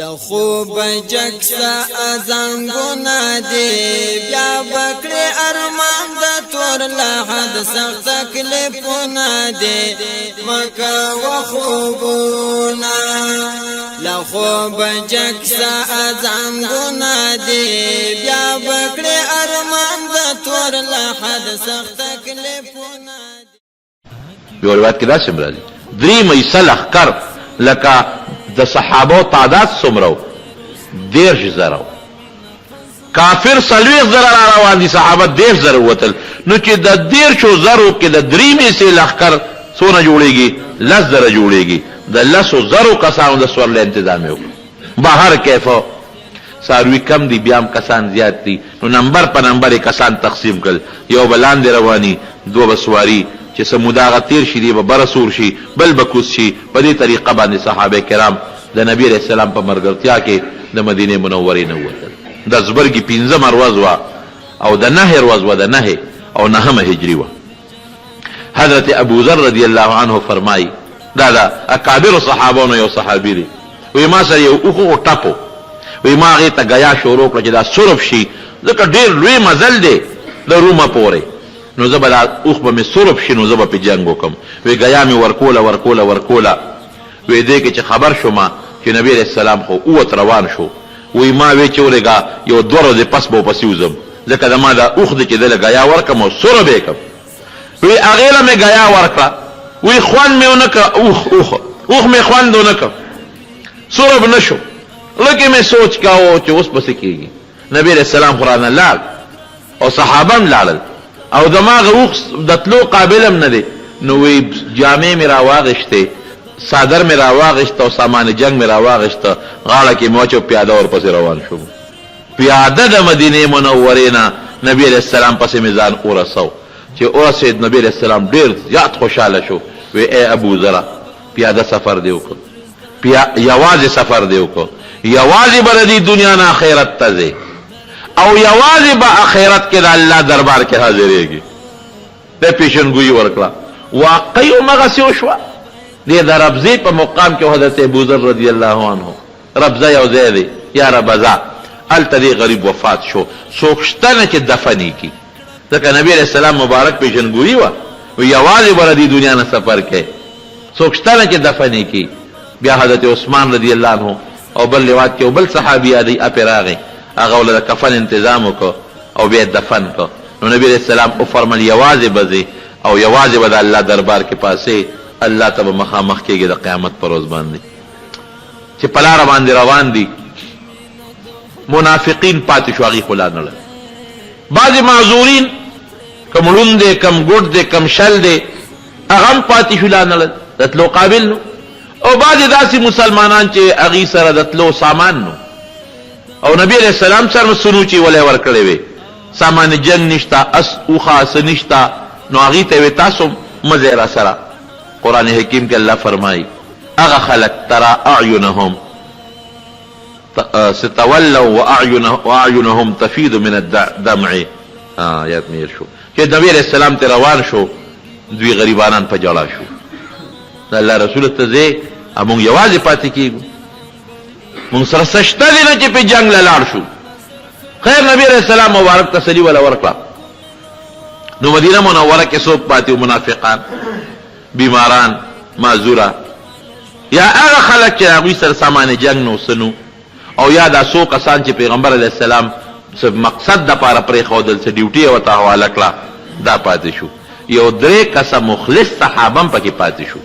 لخوب جکسا ازنگونا دی بیا بکڑی ارمان دا تور لحد سخت تکلیفونا دی مکا و خوبونا لخوب جکسا ازنگونا دی بیا بکڑی ارمان دا تور لحد سخت تکلیفونا دی یو روایت کې دا سم راځي درې مېسه لښکر لکه د صحابو تعداد څومره 10000 کافر 40000 را روان دي صحابه 10000 وتل نو چې د 10000 کې د درې مېسه لښکر څونه جوړيږي 10000 جوړيږي د 10000 کسانو د سورل تنظیم یو بهر کیفو ساروی کم دي بیا کسان زیات دي نو نمبر په نمبر کسان تقسیم کړ یو بلان دی رواني دو بسواری چې سموداغه تیر شي دی به برسور شي بل بکوس شي په دې طریقه باندې صحابه کرام د نبی رسول سلام په مرګرتیا کې د مدینه منورې نه وتل د زبرګي 15 ورځ وا او د 9 ورځ وا د 9 او 9 هجری وا حضرت ابو ذر رضی الله عنه فرمای دا اکابر صحابانو یو صحابي دی وی ما سره یو او ټاپو وی ما غي ته غیا شروع کړ چې دا صرف شي ځکه ډیر لوی مزل دی د رومه پورې نو زبا اوخ به می صرف شنو زبا په جنگ وکم وی غیا می ورکولا وی دې کې چې خبر شوم چې نبی رسول سلام خو اوت روان شو وی ما وی چورګه یو دوره دې پس بو پسیوزم ځکه دا ما دا اوخ دې کې د غیا ورکم او صرف وکم وی اغیله می غیا ورکا وی خوان می اونکه اوخ می خوان دونکه صرف نشو لکه می سوچ کاو چې اوس پس کېږي نبی رسول سلام قران الله او صحابم لاړل او دماغ اوخ دتلو قابلم نه دی نو وی جامع میرا واغشته صادر میرا واغشته او سامان جنگ میرا واغشته غاړه کې موچو پیاده ور پسې روان شو پیاده د مدینه منورې نه نبی علیہ السلام پسې میزان ورسو چې اورسید نبی علیہ السلام ډیر زیات خوشاله شو وی اے ابو ذر پیاده سفر دی وکړ یوازې سفر دی وکړ یوازې بردی دنیا نه آخرت ته ځي او یوازې به آخرت کې د الله دربار کې حاضرېږي د پیشنګویي ورکړه واقعي همغسې وشوه دې د ربزې په مقام کې حضرت ابوذر رضی الله عنه ربزه یو ځای دی یا ربزه هلته دې غریب وفات شو څوک شته نه چې دفن یې کړي ځکه نبي علیه السلام مبارک پیشنګویي وه یوازې به د دې دنیا نه سفر کوي څوک شته نه چې دفن یې کړي بیا حضرت عثمان رضی الله عنه او بل روایت کې بل صحابي یادی اپې راغی هغه ول د کفن تنظیم وکړ او بیا دفن کړ نو نبی علیہ السلام او فرمایل یوازې بځي او یوازې به د الله دربار کې پاسې الله ته مخامخ کېږي د قیامت پر ورځ باندې چې په لاره باندې روان دي منافقین پاتې شو هغې خو لا نه لري بعضې معذورین کم ړوند دی کم ګوډ دی کم شل دی هغه هم پاتې شو لا نه لري د تلو قابل نو او بعضې داسې مسلمانان چې هغې سره د تلو سامان نو او نبی علیہ السلام سره سنوچی ولې ورکړې وي سامان جنگ نشتا اس اوخه اس نشتا نو هغې ته وي تاسو مزه را سره قرآن حکیم کې الله فرمایي هغه خلک ترى اعینهم ستولوا واعینهم تفیض من الدمع یاد مې شو چې نبی علیہ السلام ته روان شو دوی غریبانان په جړا شو د الله رسول ته ځې موږ یوازې پاتې کېږو مونږ سره سشته دی نه چې په جنگ لاړ شو خیر نبی علیہ السلام مبارک تسلی ولا ورکړه نو مدینه منوره کې څوک پاتې منافقان بیماران معذوره یا هغه خلک چې هغوی سره سامان جنگ نو سنو او یا دا څو کسان چې پیغمبر علیہ السلام څه مقصد دپاره پرېښودل څه ډیوټي یې ورته حواله کړه دا پاتې شو یو 3 کسه مخلص صحابه هم پکې پاتې شو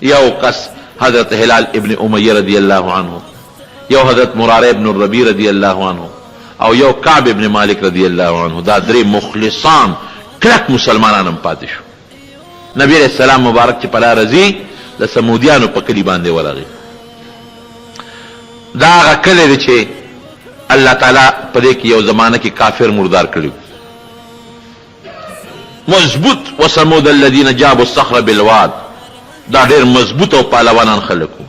یو کس حضرت هلال ابن امیہ رضی الله عنه یو حضرت مراره ابن الربیع رضی الله عنه او یو کعب ابن مالک رضی الله عنه دا 3 مخلصان کلک مسلمانان هم پاتې شو نبی علیہ السلام مبارک چې پلا رضی د سمودیانو په کلی باندې ورغی دا هغه کلی دی چې الله تعالی په دې کې یو زمانه کې کافر مردار کړي مضبوط وسمود الذین جابوا الصخر بالواد دا ډېر مضبوط او پهلوانان خلکو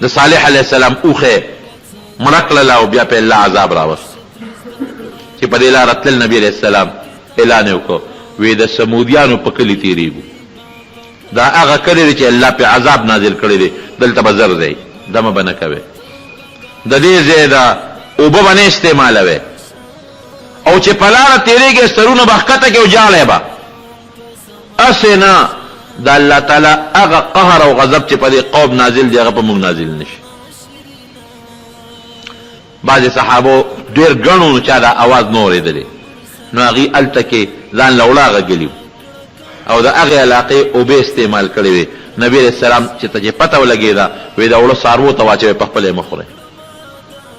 د صالح علیہ السلام اوخه مړکړله او بیا په الله عذاب راوست چې په دې لاره تلل نبي علیہ السلام اعلان یې وکړ وی د سمودیانو په کلي تېرېږو دا هغه کلی دی چې الله پې عذاب نازل کړی دی دلته به زر دی دمه به نه کوې د دې ځای د اوبه به نه استعمالوې او چې په لاره تېرېږې سرونه به ښکته کې او جاړی به اسې نه د الله تعالی هغه قهر او غضب چې په دې قوم نازل دی هغه په موږ نازل نشي. بعضې صحابو ډېر ګڼو چا دا اواز نه اورېدلی نو هغې هلته کې ځان له وړه غږلي او د هغې علاقې اوبه استعمال کړې وې. نبي علیه السلام چې ته چې پته ولګېده وایي د وړه څاروو ته واچوئ په خپله یې مه خورئ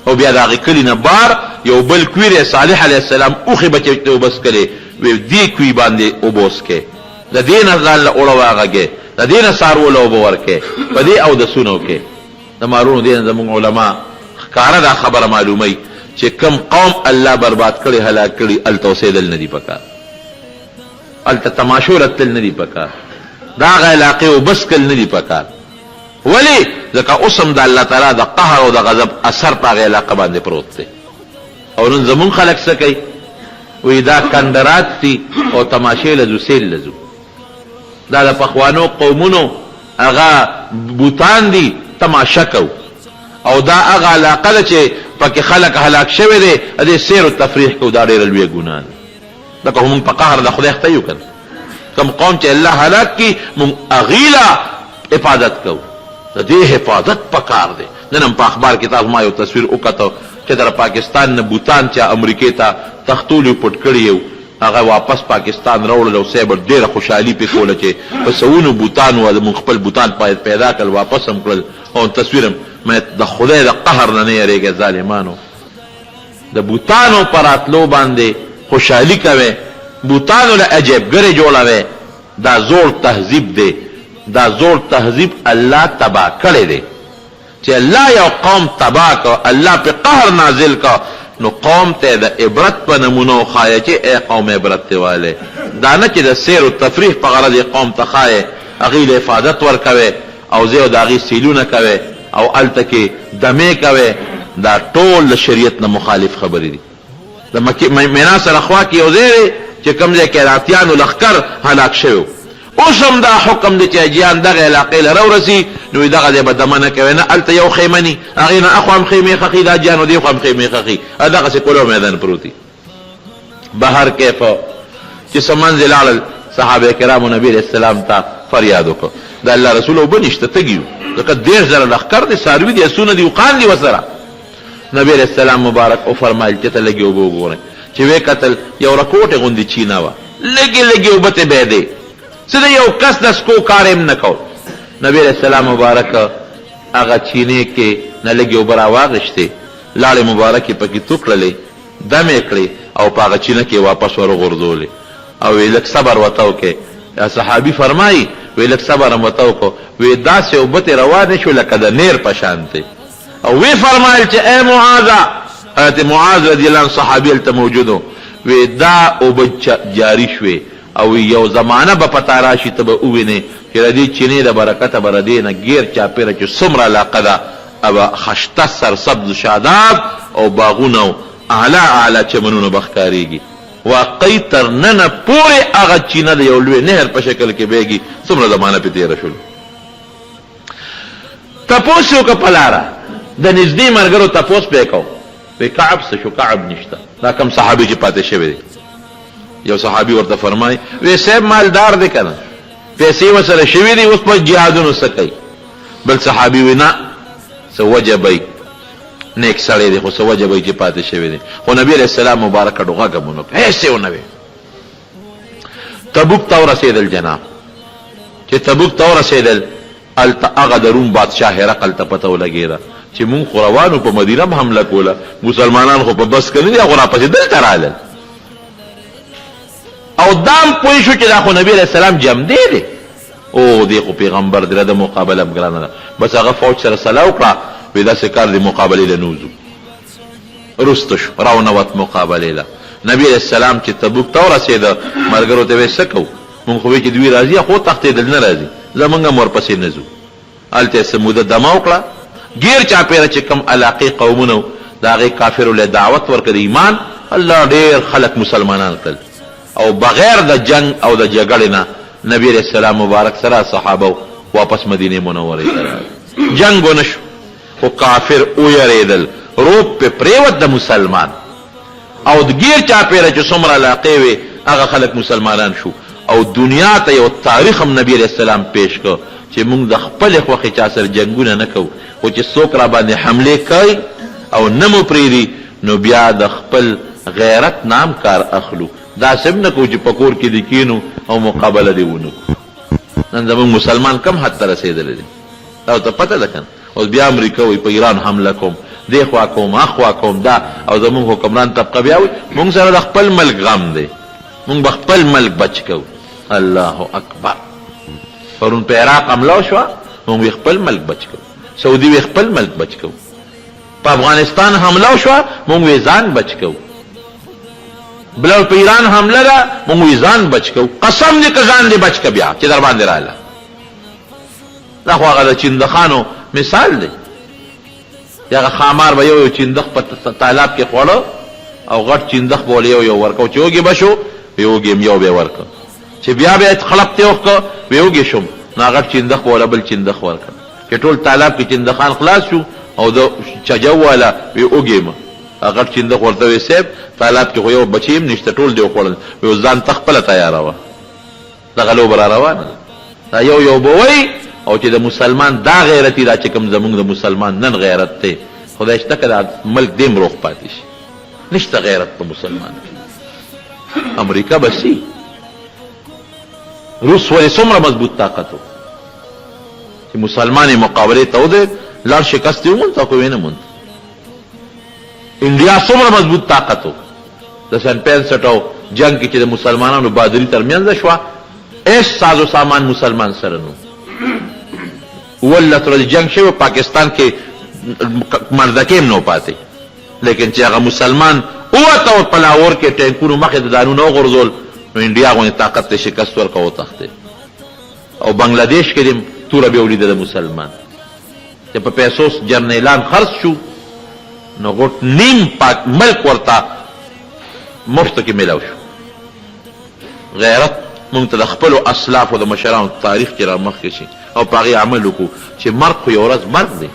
او بیا د هغې کلي نه بار یو بل کویر صالح علیه السلام اوښې به چې اوبه څکلې وایي دې کوي باندې اوبه وڅکئ د دې نه ځان له اوړه واغږئ د دې نه څاروو له اوبه ورکئ په دې اودسونه وکئ. د مارونو دې نه زموږ علما ښکاره دا خبره معلوموي چې کم قوم الله برباد کړي هلاک کړي هلته اوسېدل نه دي پکار هلته تماشو رتل نه دي پکار د هغه علاقې اوبه څکل نه دي پکار. ولې ځکه اوس هم د الله تعالی د قهر او د غضب اثر په هغې علاقه باندې پروت دی او نن زمونږ خلک څه کوي وایي دا کندرات دي او تماشې له ځو سیل له ځو دا د پخوانو قومونو هغه بوتان دي تماشه کو او دا هغه علاقه ده چې پکې خلک هلاک شوی دی د دې سیر و تفریح کو دا ډېره لویه ګناه ده لکه موږ په قهر د خدای خته یو که کوم قوم چې الله هلاک کي موږ هغې له حفاظت کوو د دې حفاظت پکار دی. نن هم په اخبار کې تاسو ما یو تصویر وکتو چې در پاکستان نه بوتان چې امریکې ته تختولي پټ کړي یو هغه واپس پاکستان راوړل او صاحب ډېره خوشحالي پې کوله چې په سوونو بوتان وه موږ خپل بوتان پیدا کړل واپس هم کړل او تصویر هم د خدای د قهر نه نه یېرېږئ ظالمانو د بوتانو په راتلو باندې خوشحالي کوئ بوتانو له عجیبګرې جوړوئ دا زوړ تهذیب دی دا زوړ تهذیب الله تباه کړی دی چې الله یو قوم تباه کو الله په قهر نازل کو نو قوم ته د عبرت په نمونه وښایه چې ای قوم عبرت ته والی دا نه چې د سیر و تفریح په غرض قوم ته ښایې هغې له حفاظت ورکوئ او زه او د هغې سیلونه کوئ او هلته کې دمې کوئ دا ټول د شریعت نه مخالف خبرې دي. د مینا سره خوا کې یو ځای دی چې کوم ځای کې راتیانو لښکر هلاک شوی اوس هم دا حکم دی چې اجیان دغه علاقې له راورسي نو دغه ځای به دمه نه کوي نه هلته یو خیمه ني هغې نه اخوا هم خیمې خښي دا اجیانو دې خوا هم خیمې خښي دغسې کلو میدان پروت دي. بهر کیفه چې څه منځې لاړل صحابه کرامو نبي علیه السلام ته فریاد وکړو د الله رسول اوبه نشته تږي یو ځکه 10,000 لښکر دی څاروي دي اسونه دي اوښان دي ورسره. نبي علیه السلام مبارک وفرمایل چې ته لږې اوبه وګورئ چې ویې کتل یو رکوټې غوندې چینه وه لږې لږې اوبه ته بهیدې څه د یو کس د سکو کار یې نه کو. نبي علیه السلام مبارک هغه چینې کې نه لږې اوبه راواغېښتې لاړې مبارکې پکې تو کړلې دم یې کړې او په هغه چینه کې واپس ورغورځولې او وی لږ صبر ورته وکړې. صحابي فرمایي وی لږ صبر هم ورته وکړو وی داسې اوبه ترې روانې شو لکه د نیر په شانتې او وی فرمایل چې ای معاذه حضرت معاذ رضی الله عنه صحابي هلته موجودو وی دا اوبه جاري شوې او یو زمانه به پتا راشي ته به ووینې چې د دې چینې د برکته به د دې نه ګیر چاپېره چې څومره علاقه ده به خشته سرسبز شاداب او باغونه اعلی اعلی چمنونه به ښکارېږي واقعي تر ننه پورې هغه چینه د یو لوی نهر په شکل کې بیږي څومره زمانه پې تېره شول. تپوس یې وکړه په لاره د نږدې ملګرو تپوس پې یې کو وی کعب څه شو کعب نشته دا کم صحابي چې پاتې شوی دی. یو صحابي ورته فرمایي وی صاحب مالدار دی که نه پیسې ورسره شوي دي اوس په جهادونو څه کوي. بل صحابي وی نه څه وجه به نیک سړی دی خو څه وجه به چې پاتې شوی دی. خو نبي علیه السلام مبارک کډو غږ هم ونه کړ هېڅ یې ونه وی. تبوک ته ورسېدل جناب چې تبوک ته ورسېدل هلته هغه د روم بادشاه هرقل ته پته ولګېده چې مونږ خو روانو په مدینه هم حمله کوله مسلمانان خو په بس کې نه دي هغو راپسې دلته رالل او دام پوه شو چې دا خو نبي علیه السلام جمدی دی او دی خو پیغمبر دی د مقابله هم ګرانه ده. بس هغه فوج سره صلاح وکړه وی داسې کار دی مقابلې له نوځو رسته شو راونوت مقابلې له. نبي علیه السلام چې تبوک ته ورسېده ملګرو ته وی څه کوو مونږ خو وی چې دوی راځي خو تښتېدل نه راځي زمونږ هم ورپسې نه ځو. هلته یې څه موده دمه وکړه ګیر چاپېره چې کوم علاقې قومونه د هغې کافرو له دعوت ورکړه د ایمان الله ډېر خلک مسلمانان کړل او بغیر د جنگ او د جګړې نه نبی علیه السلام مبارک سره صحابه واپس مدینه منورې ته راغلل. جنګ ونه شو خو کافر ویریدل روب په پریوت د مسلمان او د غیر چاپیره چې څومره علاقې وي هغه خلک مسلمانان شو او دنیا ته یو تاریخ هم نبی علیہ السلام پیش کړ چې موږ د خپل خوښې چا سره جنگونه نه کوو خو چې څوک را باندې حمله کوي او نه مو پرېږدي نو بیا د خپل غیرت نام کار اخلو داسې هم نه کوو چې په کور کې دې کینو او مقابله دې ونه کړو نن زموږ مسلمان کم حد ته رسېدلی دی دا ته پته ده که نه اوس بیا امریکا وایي په ایران حمله کوم دې خوا کوم اخوا کوم دا او زموږ حکمران طبقه بیا وایي موږ سره د خپل ملک غم دی موږ به خپل ملک بچ کوو الله اکبر پرون په عراق حمله وشوه موږ خپل ملک بچ کوو سعودي خپل ملک بچ کوو په افغانستان حمله وشوه موږ ځان بچ کوو بل په ایران حمله ده موږ ځان بچ کوو قسم دې که ځان دې بچ که بیا چې در باندې راغله دا خو هغه د چندخانو مثال دی هغه خامار به یو چندخ په تالاب کې خوړه او غټ چندخ به ولې یو ورکو چې وږي به شو یوږي یو به ورکه چې بیا به خلق ته وکړه ویوږي شم نو غټ چندخ به ولا بل چندخ ورکه چې ټول تالاب کې چندخان خلاص شو او د چجو والا ویوږي ما غټ چندخ ورته وي سیب تالاب کې خو یو بچیم نشته ټول دی خوړل یو ځان تخپل تیاروه دغه لو بر روانه دا یو بوي او چې د مسلمان دا غیرتی را چې کوم زمونږ د مسلمان نن غیرت دی خدای شته که دا ملک دیم روغ پاتې شي نشته غیرت په مسلمان امریکا بسی روس ولې څومره مضبوط طاقت و چې مسلمان مقابله ته ودرېد لړ شکست یې وموند او که ویې نه موند انډیا څومره مضبوط طاقت و د سن 65 جنگ کې چې د مسلمانانو بهادري ترمنځ شوه هیڅ ساز و سامان مسلمان سره نو ولت ورځ جنگ شوی پاکستان کې مردکې هم نو پاتې لیکن چې هغه مسلمان ووته او په لاهور کې ټینکونو مخې د دانونه وغورځول نو انډیا غوندې طاقت ته شکست ورکړه وتښتېد او بنګلادیش کې توره بیا ولیده د مسلمان چې په پیسو جرنیلان خرڅ شو نو غټ نیم پاک ملک ورته مفته کې میلاو شو غیرت مونږ ته د خپلو اسلافو د مشرانو تاریخ کې را مخکې شي او په هغې عمل وکړو چې مرګ خو یو ورځ مرګ دی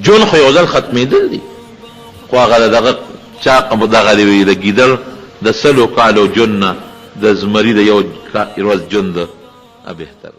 جون خو یو ځل ختمېدل دي خو هغه د دغه چا دغه د ګیدړ د 100 کالو جون نه د زمري د یو ورځ جون ده بهتر